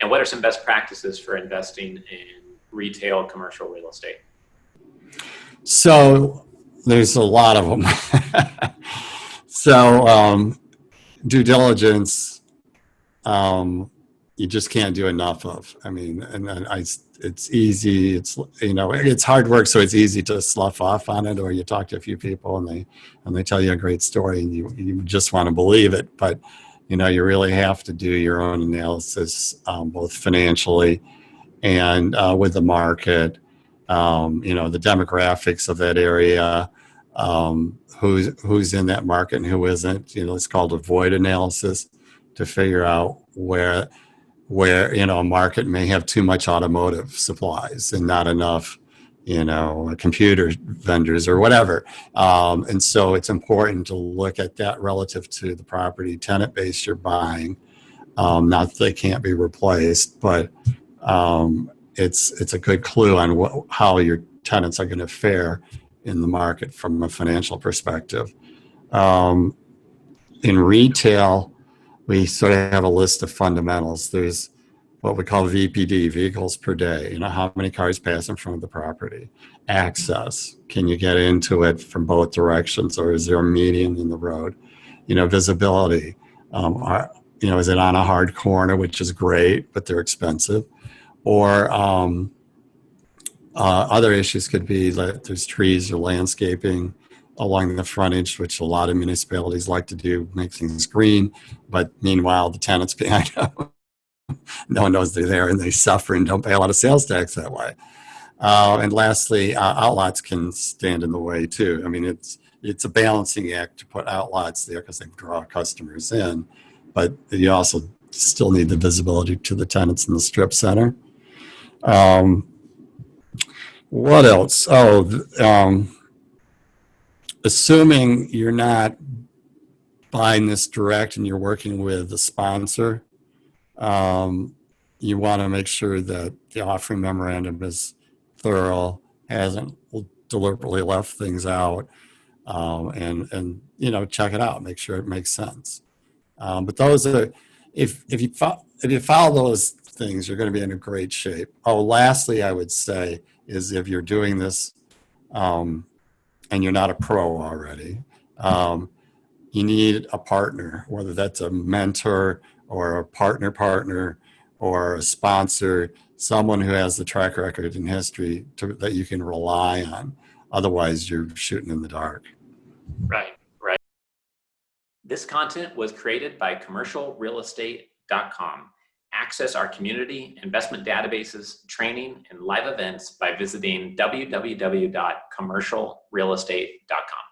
And what are some best practices for investing in retail commercial real estate? So there's a lot of them. So due diligence, you just can't do enough of. I mean, it's easy. It's hard work, so it's easy to slough off on it, or you talk to a few people and they tell you a great story, and you just want to believe it. But you really have to do your own analysis, both financially and with the market. The demographics of that area, who's in that market and who isn't. It's called a void analysis to figure out where a market may have too much automotive supplies and not enough computer vendors or whatever. And so it's important to look at that relative to the property tenant base you're buying. Not that they can't be replaced, but it's a good clue on how your tenants are going to fare in the market from a financial perspective. In retail, we sort of have a list of fundamentals. There's what we call VPD, vehicles per day. How many cars pass in front of the property? Access. Can you get into it from both directions, or is there a median in the road? Visibility. Is it on a hard corner, which is great, but they're expensive? Or other issues could be that there's trees or landscaping along the frontage, which a lot of municipalities like to do, make things green. But meanwhile, the tenants behind them, no one knows they're there, and they suffer and don't pay a lot of sales tax that way. And lastly, outlots can stand in the way too. I mean, it's a balancing act to put outlots there because they draw customers in, but you also still need the visibility to the tenants in the strip center. What else? Assuming you're not buying this direct and you're working with a sponsor, you want to make sure that the offering memorandum is thorough, hasn't deliberately left things out, and check it out, make sure it makes sense. But those are, if you follow those things, you're going to be in a great shape. Lastly, I would say is if you're doing this and you're not a pro already, you need a partner, whether that's a mentor or a partner or a sponsor, someone who has the track record and history that you can rely on. Otherwise, you're shooting in the dark. Right. This content was created by commercialrealestate.com. Access our community, investment databases, training, and live events by visiting www.commercialrealestate.com.